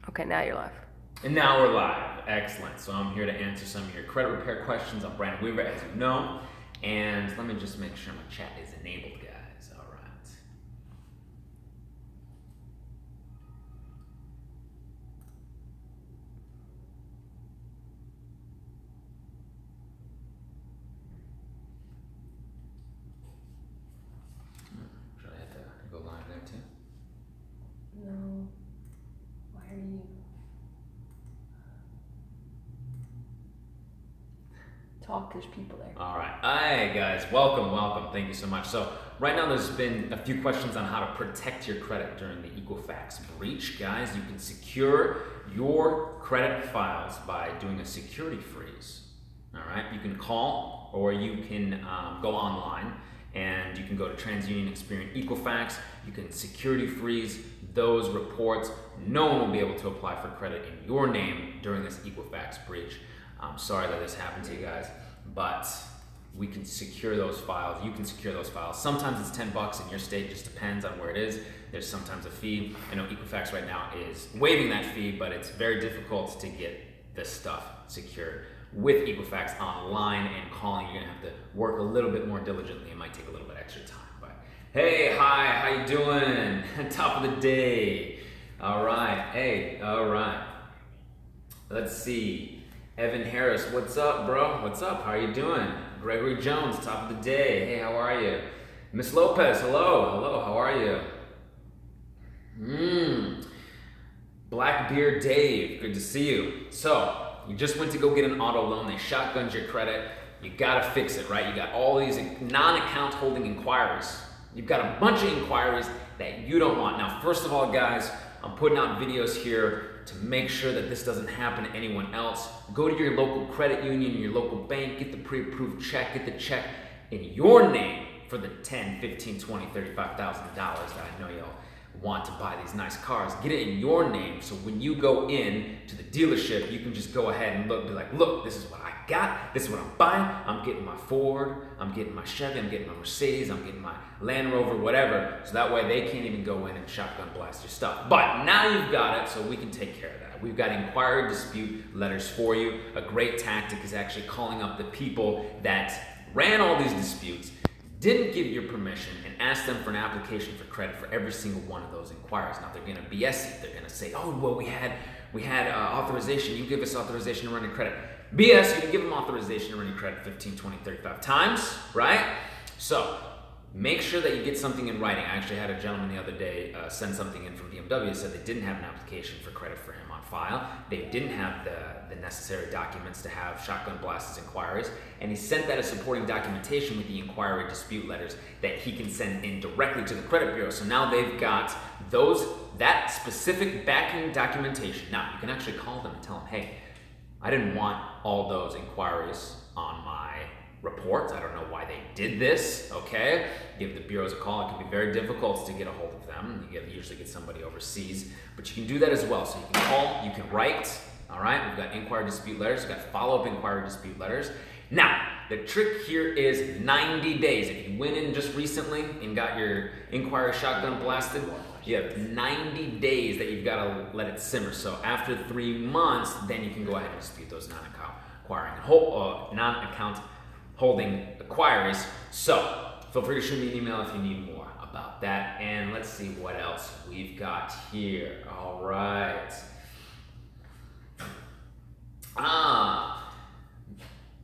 Okay, now you're live. And now we're live. Excellent. So I'm here to answer some of your credit repair questions. I'm Brandon Weaver, as you know. And let me just make sure my chat is enabled, guys. All right. Should I have to go live there too? No. Why are you? Talk, there's people there. All right. Hi, guys. Welcome, welcome. Thank you so much. So right now there's been a few questions on how to protect your credit during the Equifax breach. Guys, you can secure your credit files by doing a security freeze. All right. You can call or you can go online and you can go to TransUnion, Experian, Equifax. You can security freeze those reports. No one will be able to apply for credit in your name during this Equifax breach. I'm sorry that this happened to you guys, but we can secure those files. You can secure those files. Sometimes it's 10 bucks in your state, just depends on where it is. There's sometimes a fee. I know Equifax right now is waiving that fee, but it's very difficult to get this stuff secured. With Equifax online and calling, you're gonna have to work a little bit more diligently. It might take a little bit extra time, but hey, hi, how you doing? Top of the day. All right, hey, all right. Let's see. Evan Harris, what's up, bro? What's up? How are you doing? Gregory Jones, top of the day. Hey, how are you? Miss Lopez, hello. Hello, how are you? Blackbeard Dave, good to see you. So, you just went to go get an auto loan. They shotgunned your credit. You gotta fix it, right? You got all these non-account holding inquiries. You've got a bunch of inquiries that you don't want. Now, first of all, guys, I'm putting out videos here to make sure that this doesn't happen to anyone else. Go to your local credit union, your local bank, get the pre-approved check, get the check in your name for the $10, $15, $20, $35,000 that I know y'all want to buy these nice cars. Get it in your name so when you go in to the dealership, you can just go ahead and look, be like, look, this is what I got, this is what I'm buying. I'm getting my Ford, I'm getting my Chevy, I'm getting my Mercedes, I'm getting my Land Rover, whatever. So that way they can't even go in and shotgun blast your stuff. But now you've got it, so we can take care of that. We've got inquiry dispute letters for you. A great tactic is actually calling up the people that ran all these disputes, didn't give you permission, and ask them for an application for credit for every single one of those inquiries. Now they're gonna BS you. They're gonna say, oh, well, we had authorization. You give us authorization to run your credit. BS, you can give them authorization to run your credit 15, 20, 35 times, right? So make sure that you get something in writing. I actually had a gentleman the other day send something in from BMW, said they didn't have an application for credit for him on file. They didn't have the necessary documents to have shotgun blast his inquiries, and he sent that as supporting documentation with the inquiry dispute letters that he can send in directly to the credit bureau. So now they've got that specific backing documentation. Now you can actually call them and tell them, hey, I didn't want all those inquiries on my reports. I don't know why they did this, okay? Give the bureaus a call. It can be very difficult to get a hold of them. You usually get somebody overseas, but you can do that as well. So you can call, you can write, all right? We've got inquiry dispute letters, we've got follow-up inquiry dispute letters. Now, the trick here is 90 days. If you went in just recently and got your inquiry shotgun blasted, you have 90 days that you've got to let it simmer. So after 3 months, then you can go ahead and dispute those non-account holding inquiries. So feel free to shoot me an email if you need more about that. And let's see what else we've got here. All right.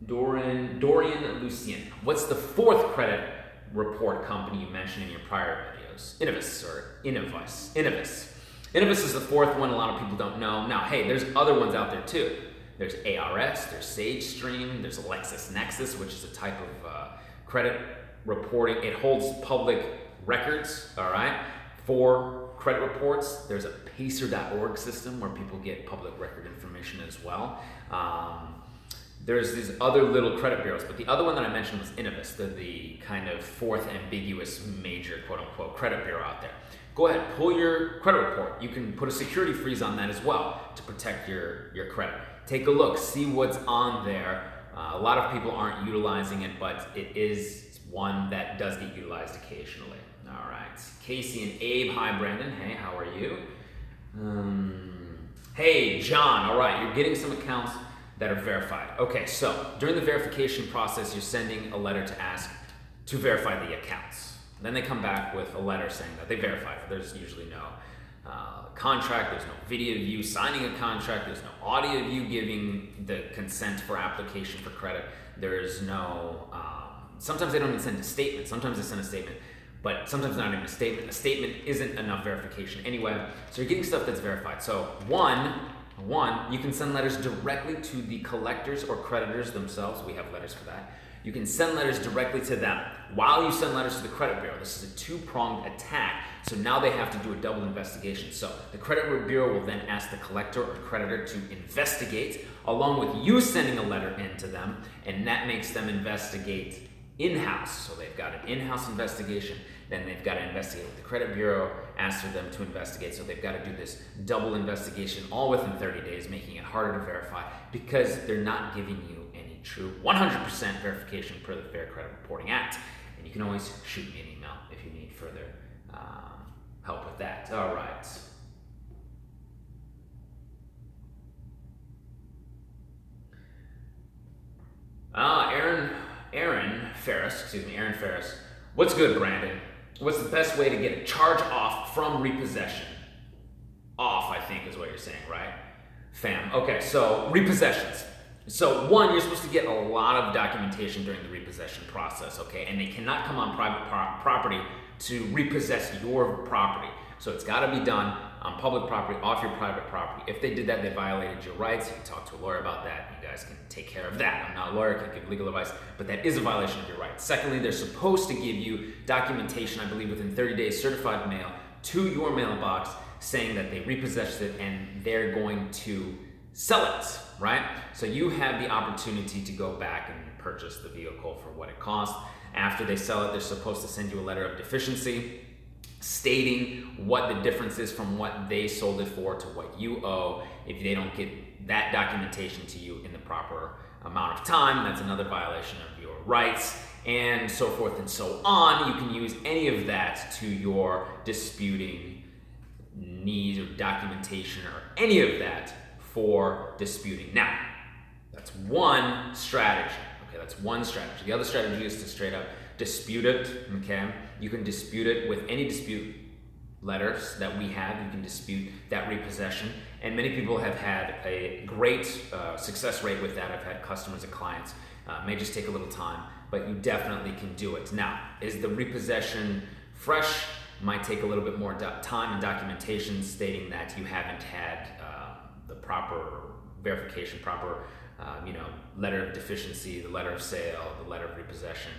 Dorian Lucien. What's the fourth credit report company you mentioned in your prior videos? Innovis. Innovis is the fourth one a lot of people don't know. Now, hey, there's other ones out there too. There's ARS, there's SageStream, there's LexisNexis, which is a type of credit reporting. It holds public records, all right, for credit reports. There's a pacer.org system where people get public record information as well. There's these other little credit bureaus, but the other one that I mentioned was Innovis. They're the kind of fourth ambiguous major quote-unquote credit bureau out there. Go ahead, pull your credit report. You can put a security freeze on that as well to protect your credit. Take a look, see what's on there. A lot of people aren't utilizing it, but it is one that does get utilized occasionally. All right, Casey and Abe, hi Brandon, hey, how are you? Hey, John, all right, you're getting some accounts that are verified. Okay, so during the verification process, you're sending a letter to ask to verify the accounts. Then they come back with a letter saying that they verified it. There's usually no contract, there's no video of you signing a contract, there's no audio of you giving the consent for application for credit, there's no, sometimes they don't even send a statement, sometimes they send a statement, but sometimes not even a statement. A statement isn't enough verification anyway, so you're getting stuff that's verified. So one, you can send letters directly to the collectors or creditors themselves. We have letters for that. You can send letters directly to them while you send letters to the credit bureau. This is a two-pronged attack, so now they have to do a double investigation. So the credit bureau will then ask the collector or creditor to investigate, along with you sending a letter in to them, and that makes them investigate in-house. So they've got an in-house investigation, then they've got to investigate with the credit bureau, ask for them to investigate. So they've got to do this double investigation all within 30 days, making it harder to verify because they're not giving you any true 100% verification per the Fair Credit Reporting Act. And you can always shoot me an email if you need further help with that. All right. Aaron Ferris. What's good, Brandon? What's the best way to get a charge off from repossession? Off, I think is what you're saying, right? Fam. Okay, so repossessions. So one, you're supposed to get a lot of documentation during the repossession process, okay? And they cannot come on private property to repossess your property. So it's got to be done on public property, off your private property. If they did that, they violated your rights. You can talk to a lawyer about that. You guys can take care of that. I'm not a lawyer, I can't give legal advice, but that is a violation of your rights. Secondly, they're supposed to give you documentation, I believe within 30 days, certified mail to your mailbox saying that they repossessed it and they're going to sell it, right? So you have the opportunity to go back and purchase the vehicle for what it costs. After they sell it, they're supposed to send you a letter of deficiency stating what the difference is from what they sold it for to what you owe. If they don't get that documentation to you in the proper amount of time, that's another violation of your rights, and so forth and so on. You can use any of that to your disputing needs or documentation or any of that for disputing. Now, that's one strategy. Okay, that's one strategy. The other strategy is to straight up dispute it, okay? You can dispute it with any dispute letters that we have. You can dispute that repossession. And many people have had a great success rate with that. I've had customers and clients. May just take a little time, but you definitely can do it. Now, is the repossession fresh? Might take a little bit more time and documentation stating that you haven't had the proper verification, proper letter of deficiency, the letter of sale, the letter of repossession,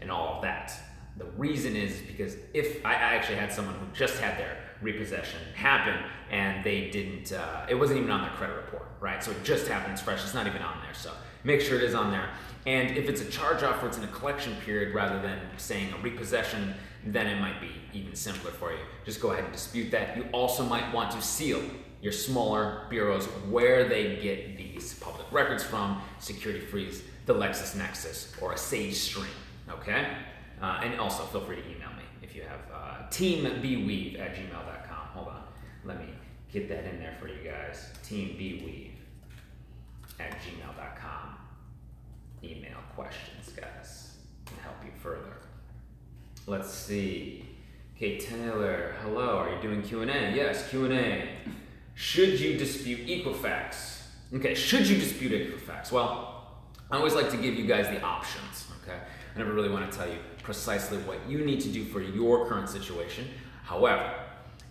and all of that. The reason is because if I actually had someone who just had their repossession happen and they didn't, it wasn't even on their credit report, right? So it just happened, it's fresh, it's not even on there. So make sure it is on there. And if it's a charge off or it's in a collection period rather than saying a repossession, then it might be even simpler for you. Just go ahead and dispute that. You also might want to seal your smaller bureaus where they get these public records from, security freeze, the LexisNexis, or a Sage Stream, okay? And also feel free to email me if you have teambweave@gmail.com. Hold on, let me get that in there for you guys. teambweave@gmail.com. Email questions, guys, can help you further. Let's see. Okay, Taylor, hello, are you doing Q&A? Yes, Q&A. Should you dispute Equifax? Okay, should you dispute Equifax? Well, I always like to give you guys the options, okay? I never really want to tell you precisely what you need to do for your current situation. However,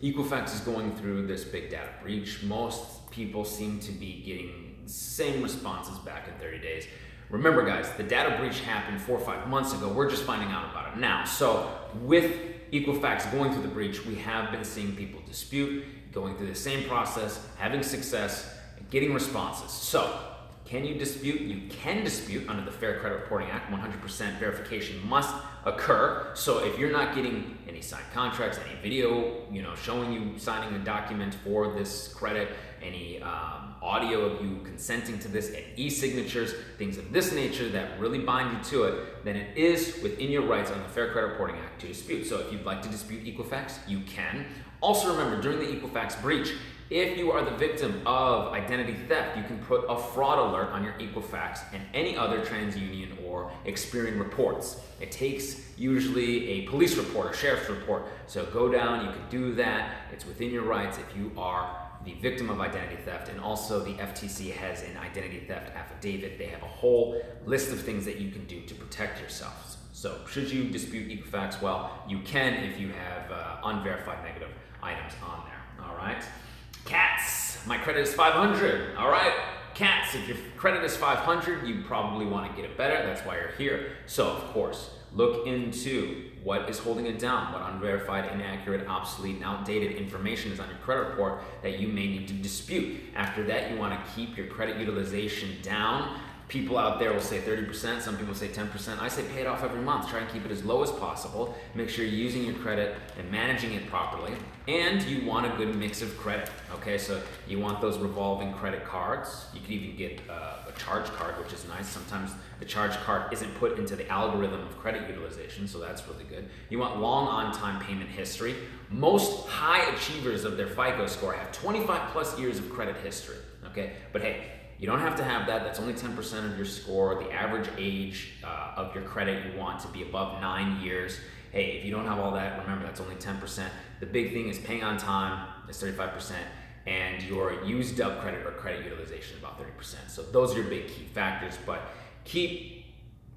Equifax is going through this big data breach. Most people seem to be getting the same responses back in 30 days. Remember guys, the data breach happened 4 or 5 months ago. We're just finding out about it now. So with Equifax going through the breach, we have been seeing people dispute, going through the same process, having success, and getting responses. So can you dispute? You can dispute under the Fair Credit Reporting Act. 100% verification must occur. So if you're not getting any signed contracts, any video, showing you signing a document for this credit, any audio of you consenting to this, and e-signatures, things of this nature that really bind you to it, then it is within your rights under the Fair Credit Reporting Act to dispute. So if you'd like to dispute Equifax, you can. Also remember, during the Equifax breach, if you are the victim of identity theft, you can put a fraud alert on your Equifax and any other TransUnion or Experian reports. It takes usually a police report or sheriff's report. So go down, you can do that. It's within your rights if you are the victim of identity theft. And also the FTC has an identity theft affidavit. They have a whole list of things that you can do to protect yourselves. So should you dispute Equifax? Well, you can if you have unverified negative items on there, all right? Cats, my credit is 500. All right, cats, if your credit is 500, you probably want to get it better. That's why you're here. So, of course, look into what is holding it down, what unverified, inaccurate, obsolete, and outdated information is on your credit report that you may need to dispute. After that, you want to keep your credit utilization down. People out there will say 30%, some people say 10%. I say pay it off every month. Try and keep it as low as possible. Make sure you're using your credit and managing it properly. And you want a good mix of credit, okay? So you want those revolving credit cards. You can even get a charge card, which is nice. Sometimes the charge card isn't put into the algorithm of credit utilization, so that's really good. You want long on-time payment history. Most high achievers of their FICO score have 25 plus years of credit history, okay? But hey, you don't have to have that. That's only 10% of your score. The average age of your credit you want to be above 9 years. Hey, if you don't have all that, remember that's only 10%. The big thing is paying on time is 35%, and your used up credit or credit utilization is about 30%. So those are your big key factors, but keep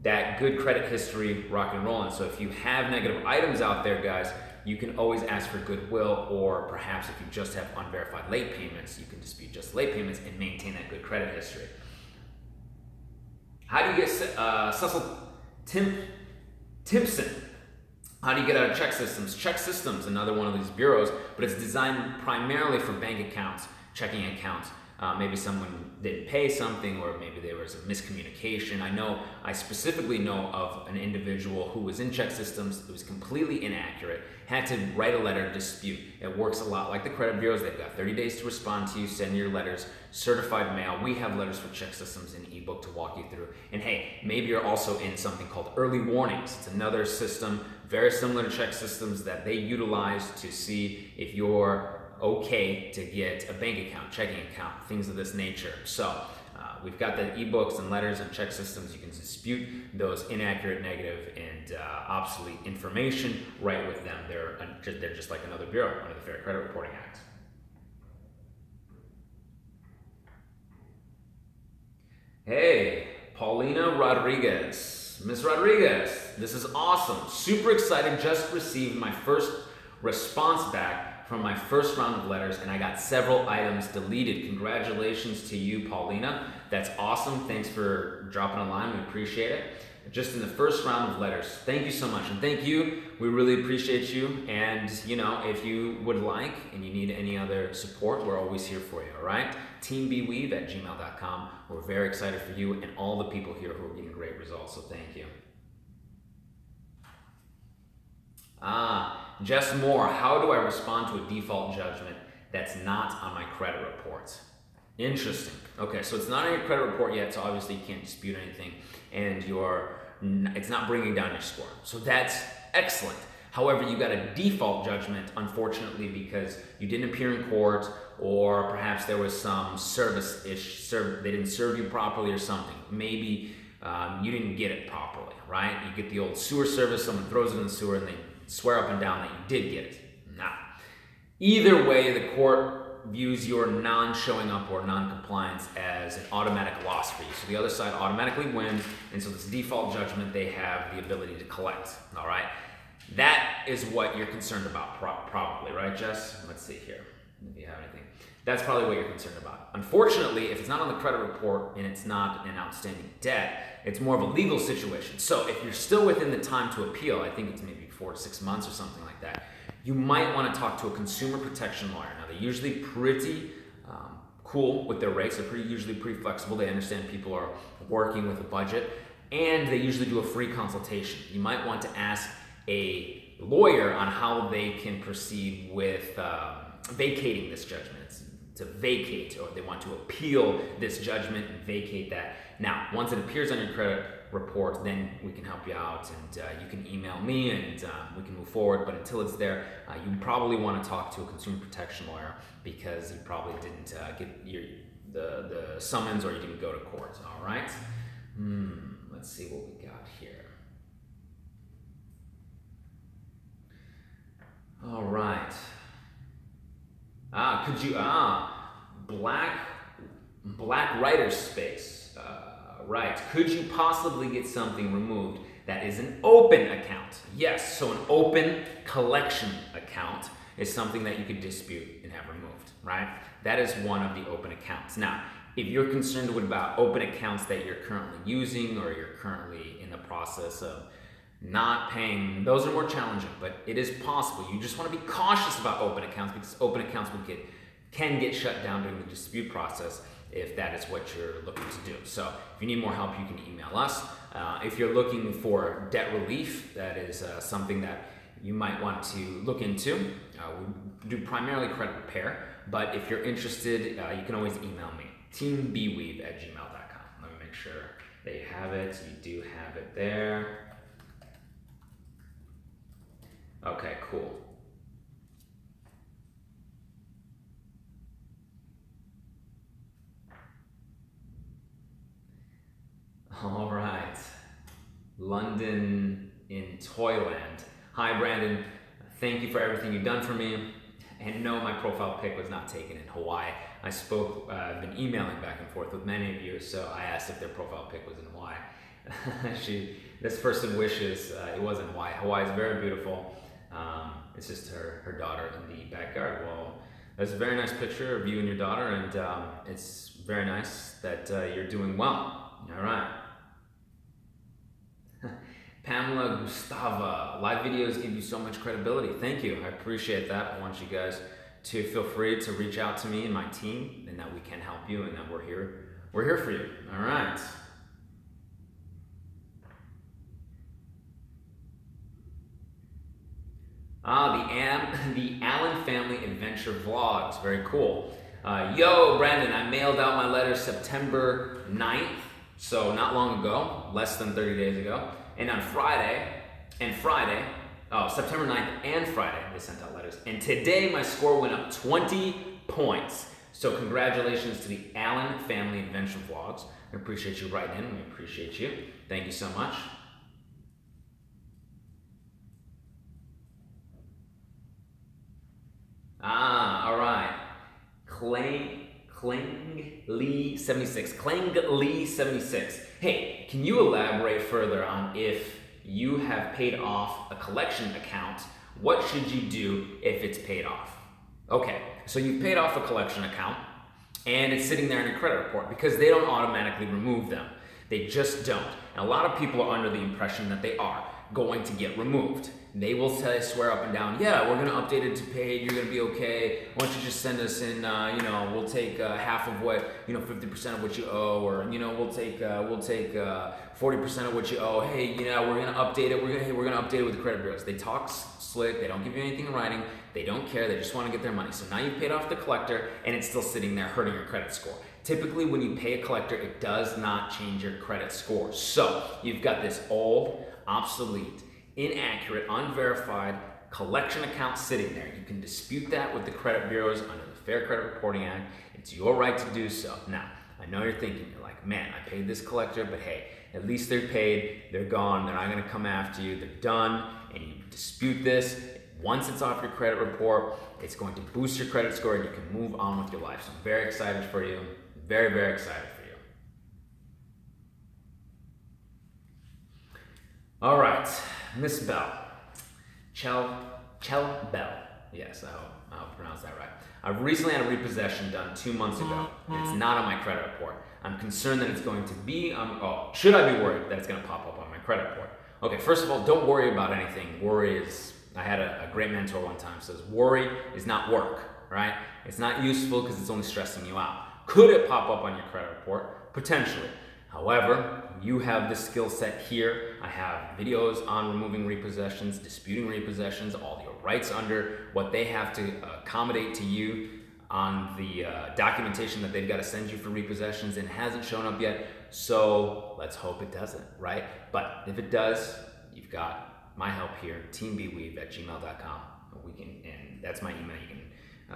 that good credit history rock and rolling. So if you have negative items out there, guys, you can always ask for Goodwill, or perhaps if you just have unverified late payments, you can dispute just late payments and maintain that good credit history. How do you get Cecil Timpson? How do you get out of ChexSystems? ChexSystems, another one of these bureaus, but it's designed primarily for bank accounts, checking accounts. Maybe someone didn't pay something, or maybe there was a miscommunication. I specifically know of an individual who was in ChexSystems. It was completely inaccurate, had to write a letter dispute. It works a lot like the credit bureaus. They've got 30 days to respond to you, send your letters, certified mail. We have letters for ChexSystems in ebook to walk you through. And hey, maybe you're also in something called early warnings. It's another system very similar to ChexSystems that they utilize to see if you're okay to get a bank account, checking account, things of this nature. So we've got the ebooks and letters and ChexSystems. You can dispute those inaccurate, negative, and obsolete information right with them. They're just like another bureau under the Fair Credit Reporting Act. Hey, Paulinea Rodriguez. Miss Rodriguez, this is awesome. Super excited. Just received my first response back from my first round of letters, and I got several items deleted. Congratulations to you, Paulinea. That's awesome. Thanks for dropping a line. We appreciate it. Just in the first round of letters. Thank you so much. And thank you. We really appreciate you. And, you know, if you would like and you need any other support, we're always here for you, all right? teambeweave@gmail.com. We're very excited for you and all the people here who are getting great results, so thank you. Just more. How do I respond to a default judgment that's not on my credit report? Interesting. Okay, so it's not on your credit report yet, so obviously you can't dispute anything, and it's not bringing down your score. So that's excellent. However, you got a default judgment, unfortunately, because you didn't appear in court, or perhaps there was some service-ish, they didn't serve you properly or something. Maybe you didn't get it properly, right? You get the old sewer service, someone throws it in the sewer, and they swear up and down that you did get it. Nah. Either way, the court views your non-showing up or non-compliance as an automatic loss for you. So the other side automatically wins, and so this default judgment, they have the ability to collect, all right? That is what you're concerned about, probably, right, Jess? Let's see here, if you have anything. That's probably what you're concerned about. Unfortunately, if it's not on the credit report and it's not an outstanding debt, it's more of a legal situation. So if you're still within the time to appeal, I think it's maybe 4 to 6 months or something like that, you might want to talk to a consumer protection lawyer. Now, they're usually pretty cool with their rates. They're usually pretty flexible. They understand people are working with a budget, and they usually do a free consultation. You might want to ask a lawyer on how they can proceed with vacating this judgment. It's vacate, or they want to appeal this judgment and vacate that. Now, once it appears on your credit report, then we can help you out, and you can email me, and we can move forward. But until it's there, you probably want to talk to a consumer protection lawyer, because you probably didn't get the summons, or you didn't go to court. All right. Let's see what we got here. All right. Could you black writer space? Right. Could you possibly get something removed that is an open account? Yes. So an open collection account is something that you could dispute and have removed, right? That is one of the open accounts. Now, if you're concerned about open accounts that you're currently using, or you're currently in the process of not paying, those are more challenging, but it is possible. You just want to be cautious about open accounts, because open accounts can get shut down during the dispute process if that is what you're looking to do. So if you need more help, you can email us. If you're looking for debt relief, that is something that you might want to look into. We do primarily credit repair, but if you're interested, you can always email me, teambweave@gmail.com. Let me make sure that you have it. You do have it there. Okay, cool. All right. London in Toyland. Hi, Brandon. Thank you for everything you've done for me. And no, my profile pic was not taken in Hawaii. I've been emailing back and forth with many of you, so I asked if their profile pic was in Hawaii. This person wishes it was in Hawaii. Hawaii is very beautiful. It's just her daughter in the backyard. Well, that's a very nice picture of you and your daughter, and it's very nice that you're doing well. All right. Pamela Gustava, live videos give you so much credibility. Thank you, I appreciate that. I want you guys to feel free to reach out to me and my team, and that we can help you, and that we're here for you. All right. The Allen Family Adventure Vlogs, very cool. Yo, Brandon, I mailed out my letter September 9th, so not long ago, less than 30 days ago. And on September 9th and Friday, they sent out letters. And today my score went up 20 points. So congratulations to the Allen Family Adventure Vlogs. I appreciate you writing in. We appreciate you. Thank you so much. All right. Lee 76. Lee 76. Hey, can you elaborate further on if you have paid off a collection account? What should you do if it's paid off? Okay, so you've paid off a collection account and it's sitting there in your credit report, because they don't automatically remove them. They just don't. And a lot of people are under the impression that they are going to get removed. They will swear up and down, yeah, we're going to update it to paid, you're going to be okay. Why don't you just send us in, we'll take half of what, 50% of what you owe, or, we'll take 40% of what you owe. Hey, we're going to update it. We're going to update it with the credit bureaus. They talk slick. They don't give you anything in writing. They don't care. They just want to get their money. So now you've paid off the collector, and it's still sitting there hurting your credit score. Typically, when you pay a collector, it does not change your credit score. So you've got this old, obsolete, inaccurate, unverified collection account sitting there. You can dispute that with the credit bureaus under the Fair Credit Reporting Act. It's your right to do so. Now, I know you're thinking, you're like, man, I paid this collector, but hey, at least they're paid, they're gone, they're not gonna come after you, they're done, and you dispute this. Once it's off your credit report, it's going to boost your credit score and you can move on with your life. So I'm very excited for you, very, very excited for you. All right. Miss Bell, Chel Bell, yes, I hope I pronounced that right. I recently had a repossession done 2 months ago. It's not on my credit report. I'm concerned that it's going to be, should I be worried that it's going to pop up on my credit report? Okay, first of all, don't worry about anything. Worry is, I had a great mentor one time says, worry is not work, right? It's not useful because it's only stressing you out. Could it pop up on your credit report? Potentially. However, you have the skill set here. I have videos on removing repossessions, disputing repossessions, all your rights under what they have to accommodate to you. on the documentation that they've got to send you for repossessions and hasn't shown up yet. So let's hope it doesn't, right? But if it does, you've got my help here, teambeweave@gmail.com. And that's my email.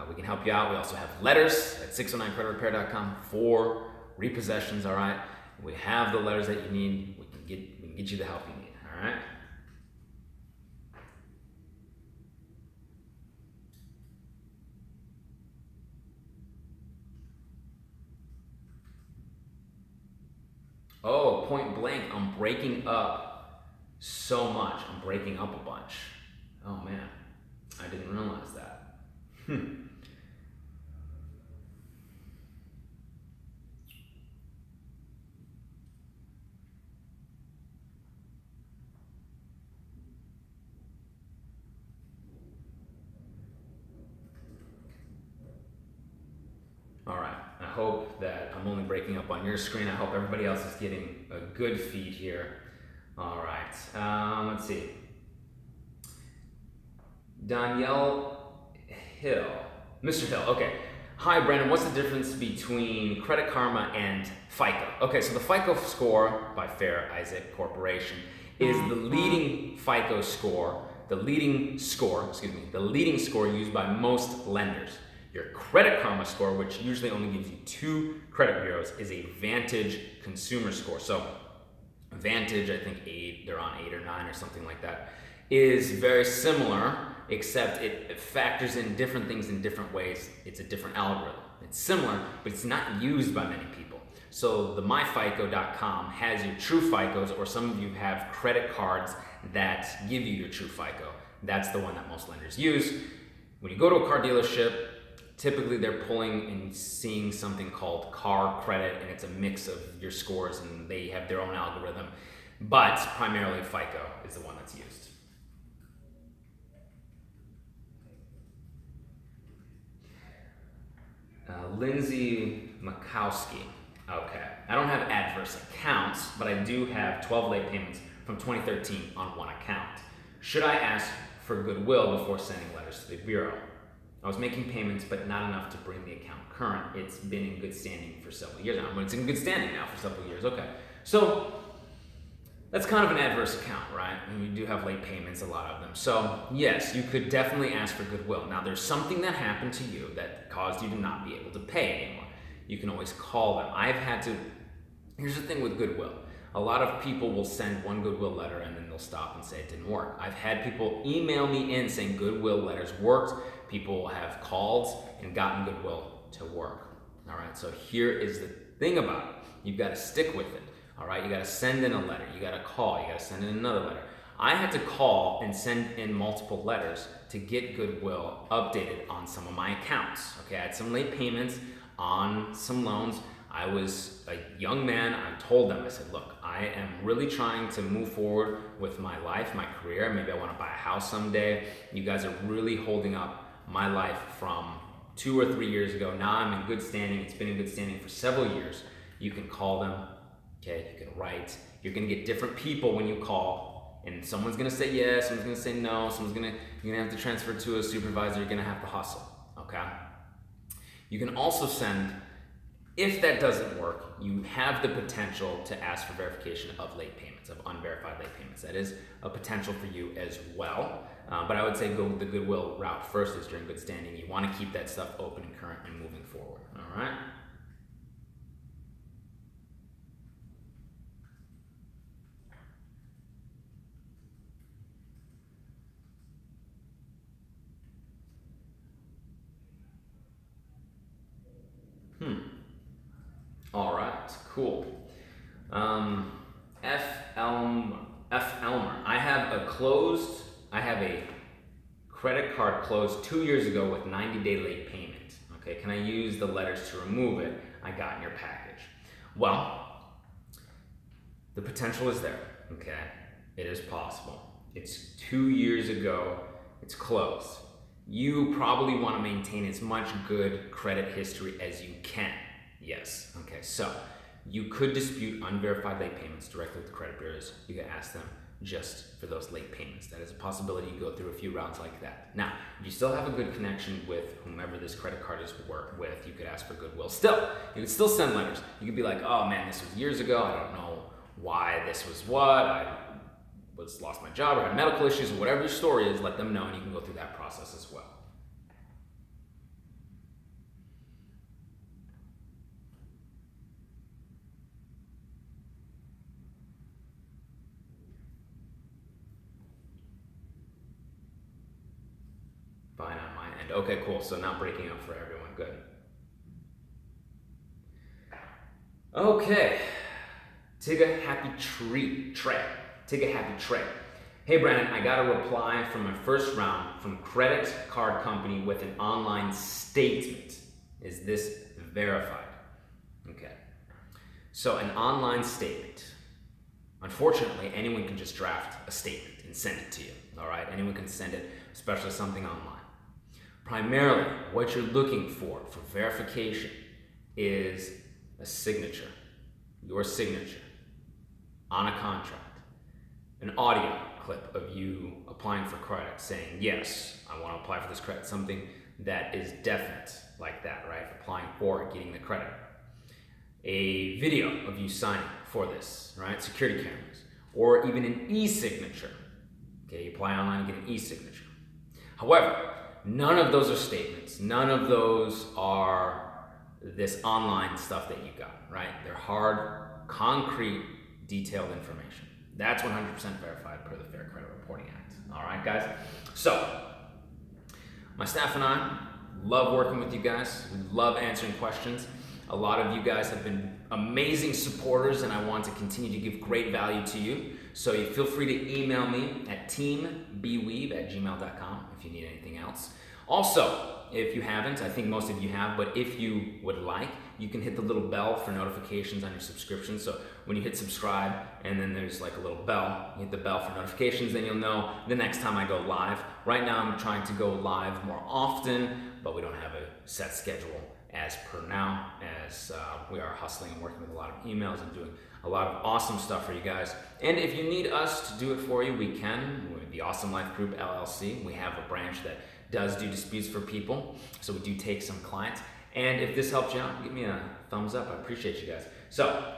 We can help you out. We also have letters at 609creditrepair.com for repossessions, all right? We have the letters that you need. We can get you the help you need, all right? Oh, point blank, I'm breaking up so much. I'm breaking up a bunch. Oh man, I didn't realize that. All right, I hope that I'm only breaking up on your screen. I hope everybody else is getting a good feed here. All right, let's see. Danielle Hill, Mr. Hill, okay. Hi Brandon, what's the difference between Credit Karma and FICO? Okay, so the FICO score by Fair Isaac Corporation is the leading FICO score, the leading score used by most lenders. Your Credit Karma score, which usually only gives you 2 credit bureaus, is a Vantage consumer score. So Vantage, I think they're on 8 or 9 or something like that, is very similar, except it factors in different things in different ways. It's a different algorithm. It's similar, but it's not used by many people. So the myfico.com has your true FICOs, or some of you have credit cards that give you your true FICO. That's the one that most lenders use. When you go to a car dealership, typically they're pulling and seeing something called car credit, and it's a mix of your scores, and they have their own algorithm. But primarily FICO is the one that's used. Lindsay Makowski. Okay, I don't have adverse accounts, but I do have 12 late payments from 2013 on one account. Should I ask for Goodwill before sending letters to the Bureau? I was making payments, but not enough to bring the account current. It's been in good standing for several years now. But it's in good standing now for several years. Okay, so that's kind of an adverse account, right? And you do have late payments, a lot of them. So yes, you could definitely ask for Goodwill. Now there's something that happened to you that caused you to not be able to pay anymore. You can always call them. Here's the thing with Goodwill. A lot of people will send one Goodwill letter and then they'll stop and say it didn't work. I've had people email me in saying Goodwill letters worked. People have called and gotten Goodwill to work. All right, so here is the thing about it. You've got to stick with it. All right, you got to send in a letter. You got to call. You got to send in another letter. I had to call and send in multiple letters to get Goodwill updated on some of my accounts. Okay, I had some late payments on some loans. I was a young man. I told them, I said, look, I am really trying to move forward with my life, my career. Maybe I want to buy a house someday. You guys are really holding up my life from 2 or 3 years ago. Now I'm in good standing. It's been in good standing for several years. You can call them, okay? You can write. You're gonna get different people when you call, and someone's gonna say yes, someone's gonna say no, you're gonna have to transfer to a supervisor, you're gonna have to hustle, okay? You can also send, if that doesn't work, you have the potential to ask for verification of late payments, of unverified late payments. That is a potential for you as well. But I would say go the Goodwill route first as you're in good standing. You want to keep that stuff open and current and moving forward, all right? All right, cool. F. Elmer, I have a credit card closed 2 years ago with 90-day late payment. Okay, can I use the letters to remove it I got in your package? Well, the potential is there, okay? It is possible. It's 2 years ago, it's closed. You probably want to maintain as much good credit history as you can. Yes, okay, so you could dispute unverified late payments directly with the credit bureaus. You could ask them just for those late payments. That is a possibility. You go through a few rounds like that. Now, if you still have a good connection with whomever this credit card is worked with, you could ask for Goodwill. Still, you could still send letters. You could be like, oh man, this was years ago. I don't know why this was what. I lost my job or had medical issues or whatever your story is. Let them know, and you can go through that process as well. Fine on my end. Okay, cool. So not breaking up for everyone. Good. Okay. Tigga Happy Tree. Tigga Happy Trey. Hey Brandon, I got a reply from my first round from credit card company with an online statement. Is this verified? Okay. So an online statement. Unfortunately, anyone can just draft a statement and send it to you. All right? Anyone can send it, especially something online. Primarily, what you're looking for verification is a signature, your signature on a contract, an audio clip of you applying for credit saying, yes, I want to apply for this credit, something that is definite like that, right? Applying for it, getting the credit. A video of you signing for this, right? Security cameras, or even an e-signature. Okay, you apply online and get an e-signature. However, none of those are statements. None of those are this online stuff that you got, right? They're hard, concrete, detailed information. That's 100% verified per the Fair Credit Reporting Act. All right, guys? So, my staff and I love working with you guys. We love answering questions. A lot of you guys have been amazing supporters, and I want to continue to give great value to you. So you feel free to email me at teambweave@gmail.com if you need anything else. Also, if you haven't, I think most of you have, but if you would like, you can hit the little bell for notifications on your subscription. So when you hit subscribe and then there's like a little bell, you hit the bell for notifications, then you'll know the next time I go live. Right now I'm trying to go live more often, but we don't have a set schedule as per now, as we are hustling and working with a lot of emails and doing a lot of awesome stuff for you guys. And if you need us to do it for you, we can. We're the Awesome Life Group LLC. We have a branch that does do disputes for people, so we do take some clients. And if this helps you out, give me a thumbs up. I appreciate you guys. So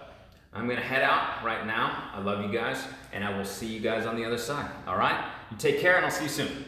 I'm gonna head out right now. I love you guys, and I will see you guys on the other side. All right? You take care, and I'll see you soon.